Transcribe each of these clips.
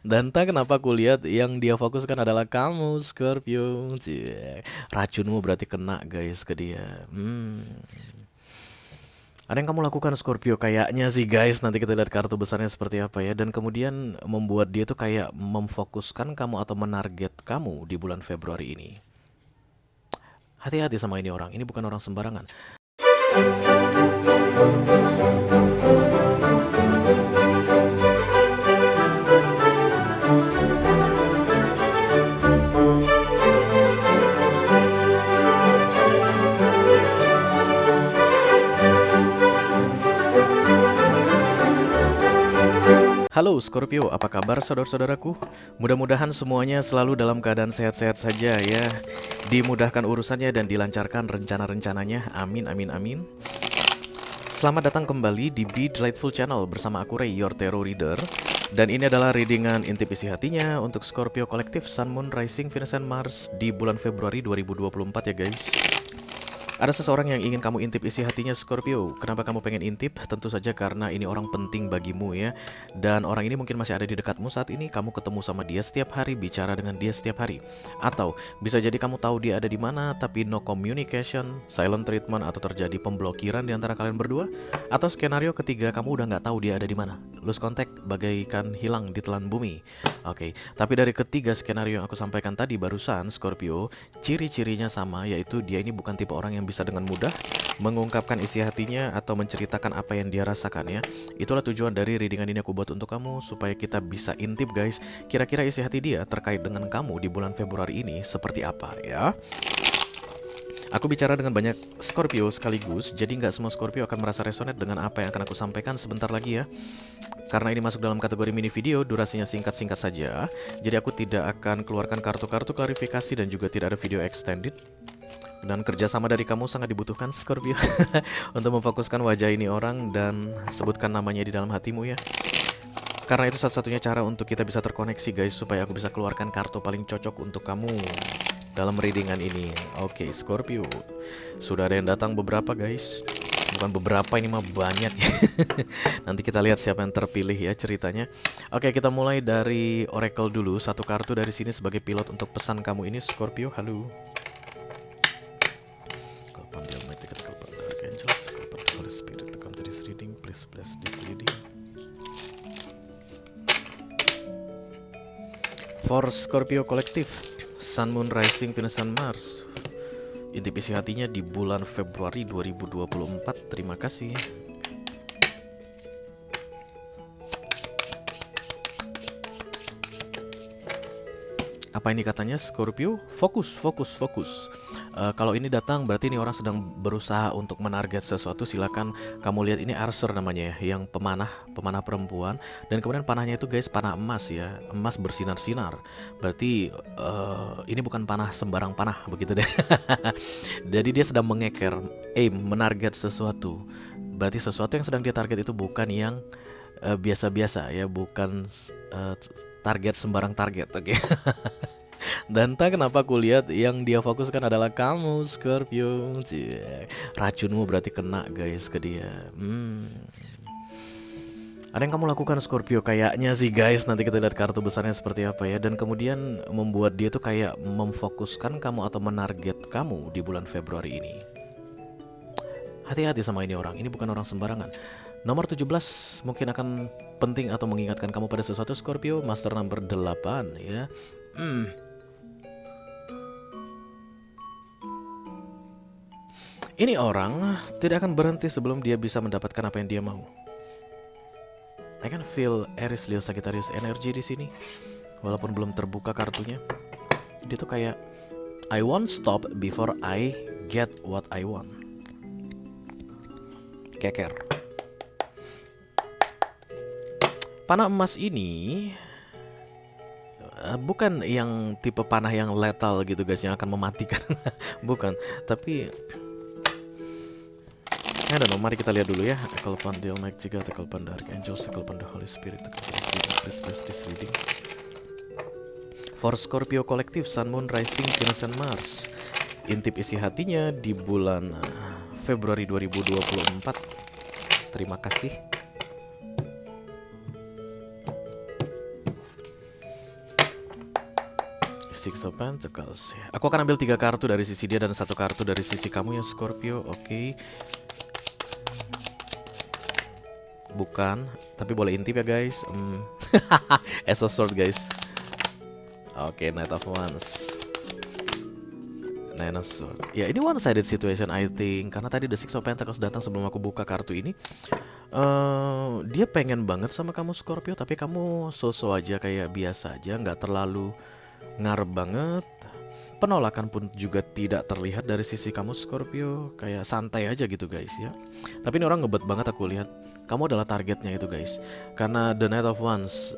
Dan tak kenapa kulihat yang dia fokuskan adalah kamu, Scorpio. Cie. Racunmu berarti kena guys ke dia. Ada yang kamu lakukan Scorpio kayaknya sih guys. Nanti kita lihat kartu besarnya seperti apa ya. Dan kemudian membuat dia tuh kayak memfokuskan kamu atau menarget kamu di bulan Februari ini. Hati-hati sama ini orang. Ini bukan orang sembarangan. Halo Scorpio, apa kabar saudara-saudaraku? Mudah-mudahan semuanya selalu dalam keadaan sehat-sehat saja ya. Dimudahkan urusannya dan dilancarkan rencana-rencananya. Amin, amin, amin. Selamat datang kembali di Be Delightful Channel bersama aku Ray, your tarot reader. Dan ini adalah readingan intip isi hatinya untuk Scorpio kolektif Sun, Moon, Rising, Venus, and Mars di bulan Februari 2024 ya guys. Ada seseorang yang ingin kamu intip isi hatinya Scorpio. Kenapa kamu pengen intip? Tentu saja karena ini orang penting bagimu ya. Dan orang ini mungkin masih ada di dekatmu saat ini. Kamu ketemu sama dia setiap hari, bicara dengan dia setiap hari. Atau bisa jadi kamu tahu dia ada di mana tapi no communication, silent treatment, atau terjadi pemblokiran di antara kalian berdua. Atau skenario ketiga, kamu udah nggak tahu dia ada di mana. Lose contact bagaikan hilang di telan bumi. Oke, tapi dari ketiga skenario yang aku sampaikan tadi barusan Scorpio, ciri-cirinya sama, yaitu dia ini bukan tipe orang yang bisa dengan mudah mengungkapkan isi hatinya atau menceritakan apa yang dia rasakan ya. Itulah tujuan dari readingan ini aku buat untuk kamu, supaya kita bisa intip guys, kira-kira isi hati dia terkait dengan kamu di bulan Februari ini seperti apa ya. Aku bicara dengan banyak Scorpio sekaligus, jadi nggak semua Scorpio akan merasa resonate dengan apa yang akan aku sampaikan sebentar lagi ya. Karena ini masuk dalam kategori mini video, durasinya singkat-singkat saja. Jadi aku tidak akan keluarkan kartu-kartu klarifikasi dan juga tidak ada video extended. Dan kerjasama dari kamu sangat dibutuhkan Scorpio untuk memfokuskan wajah ini orang dan sebutkan namanya di dalam hatimu ya. Karena itu satu-satunya cara untuk kita bisa terkoneksi guys, supaya aku bisa keluarkan kartu paling cocok untuk kamu dalam readingan ini. Oke Scorpio, sudah ada yang datang beberapa guys. Bukan beberapa, ini mah banyak. Nanti kita lihat siapa yang terpilih ya ceritanya. Oke, kita mulai dari Oracle dulu. Satu kartu dari sini sebagai pilot untuk pesan kamu ini Scorpio. Halo. Spirit to come to this reading, please bless this reading. For Scorpio kolektif, Sun, Moon, Rising, Venus, and Mars. Intip isi hatinya di bulan Februari 2024. Terima kasih. Apa ini katanya Scorpio? Fokus, fokus, fokus. Kalau ini datang berarti ini orang sedang berusaha untuk menarget sesuatu. Silakan kamu lihat, ini Archer namanya ya, yang pemanah perempuan. Dan kemudian panahnya itu guys panah emas ya, emas bersinar-sinar. Berarti ini bukan panah sembarang panah begitu deh. Jadi dia sedang mengeker, menarget sesuatu. Berarti sesuatu yang sedang dia target itu bukan yang biasa-biasa ya, bukan target sembarang target, oke. Dan tak kenapa kulihat yang dia fokuskan adalah kamu Scorpio. Cie. Racunmu berarti kena guys ke dia. Ada yang kamu lakukan Scorpio kayaknya sih guys. Nanti kita lihat kartu besarnya seperti apa ya. Dan kemudian membuat dia tuh kayak memfokuskan kamu atau menarget kamu di bulan Februari ini. Hati-hati sama ini orang. Ini bukan orang sembarangan. Nomor 17 mungkin akan penting atau mengingatkan kamu pada sesuatu Scorpio. Master number 8 ya. Ini orang tidak akan berhenti sebelum dia bisa mendapatkan apa yang dia mau. I can feel Aries, Leo, Sagittarius energi di sini. Walaupun belum terbuka kartunya. Dia tuh kayak I won't stop before I get what I want. Keker. Panah emas ini bukan yang tipe panah yang lethal gitu guys, yang akan mematikan. Bukan, tapi mari kita lihat dulu ya. Call upon the Almighty God, call upon the Archangels, call upon the Holy Spirit to come to this reading. Please bless this reading. For Scorpio kolektif, Sun, Moon, Rising, Venus, and Mars. Intip isi hatinya di bulan Februari 2024. Terima kasih. Six of Pentacles. Aku akan ambil 3 kartu dari sisi dia dan 1 kartu dari sisi kamu ya Scorpio. Oke. Bukan, tapi boleh intip ya guys. Ace of Swords guys. Oke, Knight of Wands. Nine of Swords. Ya, ini one sided situation I think. Karena tadi The Six of Pentacles datang sebelum aku buka kartu ini. Dia pengen banget sama kamu Scorpio, tapi kamu so-so aja, kayak biasa aja, nggak terlalu ngarep banget. Penolakan pun juga tidak terlihat dari sisi kamu Scorpio, kayak santai aja gitu guys ya. Tapi ini orang ngebet banget, aku lihat kamu adalah targetnya itu guys. Karena The Knight of Wands,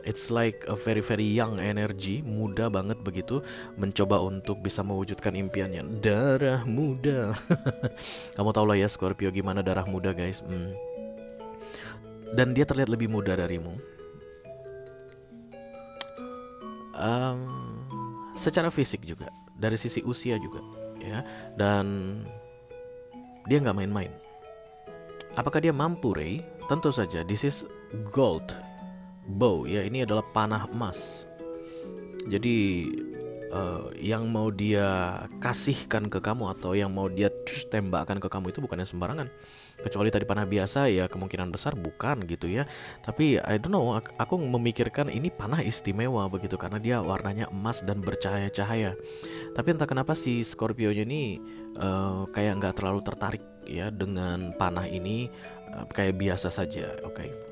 it's like a very very young energy, muda banget begitu, mencoba untuk bisa mewujudkan impiannya. Darah muda. Kamu tau lah ya Scorpio gimana darah muda guys. Dan dia terlihat lebih muda darimu. Secara fisik juga, dari sisi usia juga ya. Dan dia nggak main-main. Apakah dia mampu, Ray? Tentu saja. This is gold bow ya, ini adalah panah emas. Jadi yang mau dia kasihkan ke kamu atau yang mau dia tembakkan ke kamu itu bukannya sembarangan. Kecuali tadi panah biasa ya kemungkinan besar bukan gitu ya. Tapi I don't know, aku memikirkan ini panah istimewa begitu karena dia warnanya emas dan bercahaya-cahaya. Tapi entah kenapa si Scorpio-nya ini kayak nggak terlalu tertarik ya dengan panah ini, kayak biasa saja. Oke.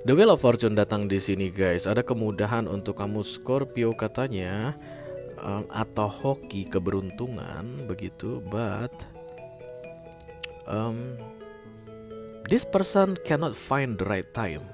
The Wheel of Fortune datang di sini guys. Ada kemudahan untuk kamu Scorpio katanya, atau hoki keberuntungan begitu. But this person cannot find the right time.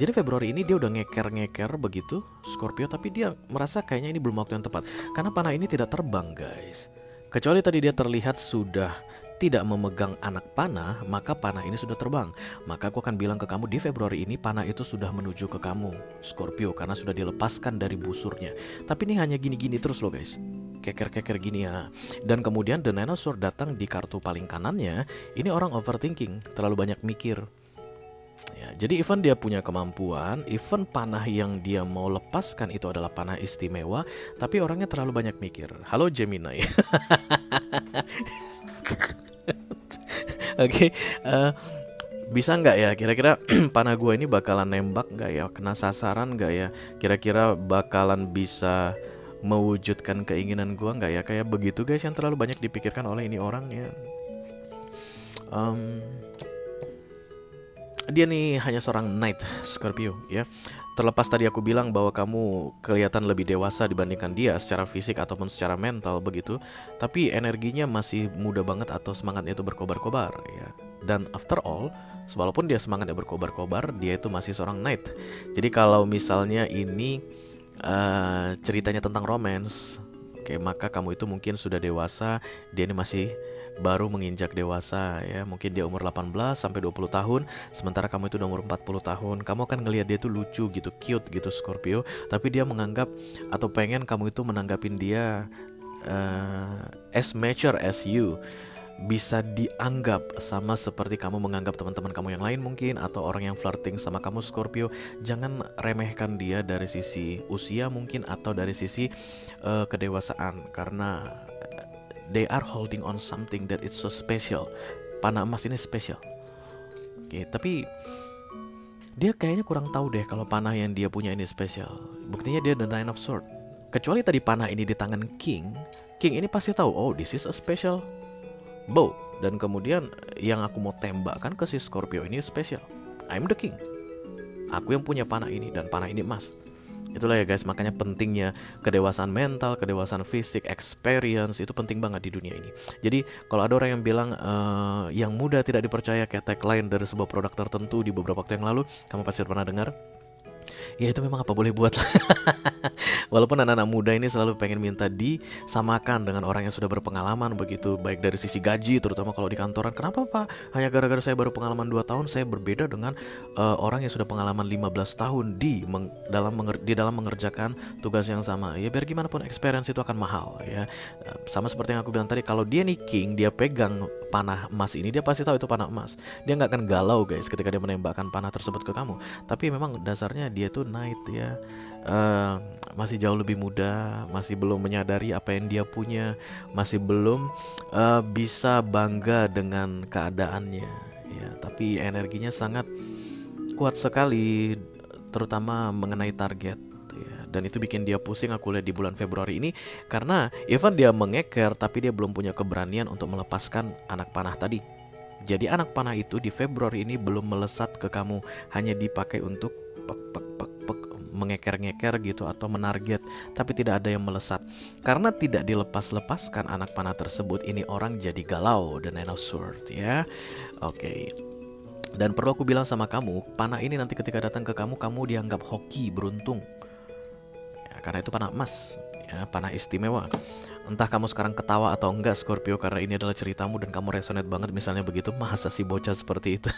Jadi Februari ini dia udah ngeker-ngeker begitu Scorpio, tapi dia merasa kayaknya ini belum waktu yang tepat. Karena panah ini tidak terbang guys. Kecuali tadi dia terlihat sudah tidak memegang anak panah, maka panah ini sudah terbang. Maka aku akan bilang ke kamu di Februari ini panah itu sudah menuju ke kamu Scorpio, karena sudah dilepaskan dari busurnya. Tapi ini hanya gini-gini terus loh guys, keker-keker gini ya. Dan kemudian The Nine of Swords datang di kartu paling kanannya. Ini orang overthinking, terlalu banyak mikir ya. Jadi even dia punya kemampuan, even panah yang dia mau lepaskan itu adalah panah istimewa, tapi orangnya terlalu banyak mikir. Halo Gemini. Oke, bisa nggak ya kira-kira panah gue ini bakalan nembak nggak ya, kena sasaran nggak ya, kira-kira bakalan bisa mewujudkan keinginan gue nggak ya, kayak begitu guys yang terlalu banyak dipikirkan oleh ini orang ya. Dia nih hanya seorang knight Scorpio ya. Terlepas tadi aku bilang bahwa kamu kelihatan lebih dewasa dibandingkan dia secara fisik ataupun secara mental begitu, tapi energinya masih muda banget atau semangatnya itu berkobar-kobar ya. Dan after all, walaupun dia semangatnya berkobar-kobar, dia itu masih seorang knight. Jadi kalau misalnya ini ceritanya tentang romance, oke, maka kamu itu mungkin sudah dewasa, dia ini masih baru menginjak dewasa ya. Mungkin dia umur 18 sampai 20 tahun, sementara kamu itu udah umur 40 tahun. Kamu akan ngelihat dia tuh lucu gitu, cute gitu Scorpio, tapi dia menganggap atau pengen kamu itu menanggapin dia as mature as you. Bisa dianggap sama seperti kamu menganggap teman-teman kamu yang lain mungkin, atau orang yang flirting sama kamu Scorpio. Jangan remehkan dia dari sisi usia mungkin, atau dari sisi kedewasaan, karena they are holding on something that is so special. Panah emas ini spesial. Oke, tapi dia kayaknya kurang tahu deh kalau panah yang dia punya ini spesial. Buktinya dia The Nine of Swords. Kecuali tadi panah ini di tangan King ini pasti tahu, oh this is a special bow. Dan kemudian yang aku mau tembakkan ke si Scorpio ini spesial. I'm the king. Aku yang punya panah ini, dan panah ini emas. Itulah ya guys, makanya pentingnya kedewasaan mental, kedewasaan fisik, experience itu penting banget di dunia ini. Jadi kalau ada orang yang bilang yang muda tidak dipercaya, kayak tagline dari sebuah produk tertentu di beberapa waktu yang lalu, kamu pasti pernah dengar. Ya itu memang apa boleh buat. Walaupun anak-anak muda ini selalu pengen minta disamakan dengan orang yang sudah berpengalaman begitu, baik dari sisi gaji, terutama kalau di kantoran. Kenapa Pak? Hanya gara-gara saya baru pengalaman 2 tahun, saya berbeda dengan orang yang sudah pengalaman 15 tahun di dalam mengerjakan tugas yang sama. Ya biar gimana pun experience itu akan mahal ya. Sama seperti yang aku bilang tadi, kalau dia nih King, dia pegang panah emas ini, dia pasti tahu itu panah emas. Dia nggak akan galau guys ketika dia menembakkan panah tersebut ke kamu. Tapi memang dasarnya dia tuh tonight ya. Eh, Masih jauh lebih muda, masih belum menyadari apa yang dia punya, masih belum bisa bangga dengan keadaannya ya, tapi energinya sangat kuat sekali, terutama mengenai target ya. Dan itu bikin dia pusing aku lihat di bulan Februari ini, karena even dia mengeker tapi dia belum punya keberanian untuk melepaskan anak panah tadi. Jadi anak panah itu di Februari ini belum melesat ke kamu, hanya dipakai untuk pek pek pek pek, mengeker-ngeker gitu atau menarget, tapi tidak ada yang melesat. Karena tidak dilepas-lepaskan anak panah tersebut, ini orang jadi galau, the Nine of Swords ya. Oke. Dan perlu aku bilang sama kamu, panah ini nanti ketika datang ke kamu, kamu dianggap hoki, beruntung ya, karena itu panah emas ya, panah istimewa. Entah kamu sekarang ketawa atau enggak Scorpio, karena ini adalah ceritamu dan kamu resonate banget misalnya begitu. Masa sih bocah seperti itu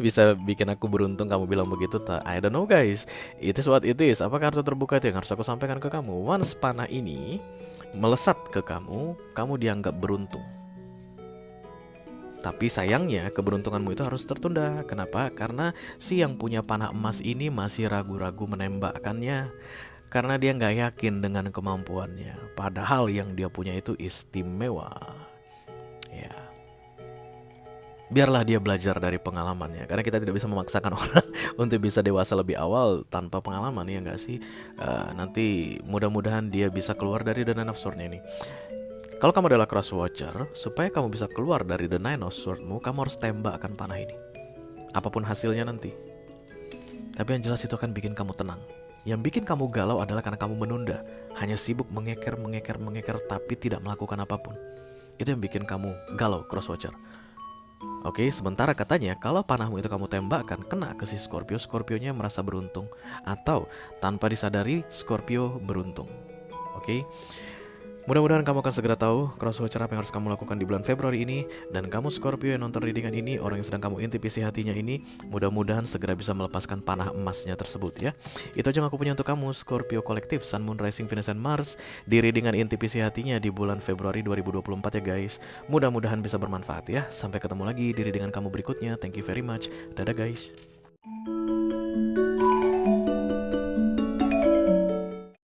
bisa bikin aku beruntung kamu bilang begitu. I don't know guys, it is what it is. Apa kartu terbuka itu yang harus aku sampaikan ke kamu? Once panah ini melesat ke kamu, kamu dianggap beruntung. Tapi sayangnya keberuntunganmu itu harus tertunda. Kenapa? Karena si yang punya panah emas ini masih ragu-ragu menembakkannya, karena dia nggak yakin dengan kemampuannya. Padahal yang dia punya itu istimewa. Ya, biarlah dia belajar dari pengalamannya. Karena kita tidak bisa memaksakan orang untuk bisa dewasa lebih awal tanpa pengalaman, ya nggak sih? Nanti mudah-mudahan dia bisa keluar dari The Nine of Swords ini. Kalau kamu adalah cross watcher, supaya kamu bisa keluar dari The Nine of Swords-mu, kamu harus tembakkan panah ini. Apapun hasilnya nanti. Tapi yang jelas itu akan bikin kamu tenang. Yang bikin kamu galau adalah karena kamu menunda, hanya sibuk mengeker, tapi tidak melakukan apapun. Itu yang bikin kamu galau, cross watcher. Oke, sementara katanya kalau panahmu itu kamu tembakkan kena ke si Scorpio, Scorpionya merasa beruntung, atau tanpa disadari Scorpio beruntung. Oke. Mudah-mudahan kamu akan segera tahu cross watcher apa yang harus kamu lakukan di bulan Februari ini. Dan kamu Scorpio yang nonton readingan ini, orang yang sedang kamu intip isi hatinya ini, mudah-mudahan segera bisa melepaskan panah emasnya tersebut ya. Itu aja yang aku punya untuk kamu Scorpio kolektif Sun, Moon, Rising, Venus, and Mars di readingan intip isi hatinya di bulan Februari 2024 ya guys. Mudah-mudahan bisa bermanfaat ya. Sampai ketemu lagi di readingan kamu berikutnya. Thank you very much. Dadah guys.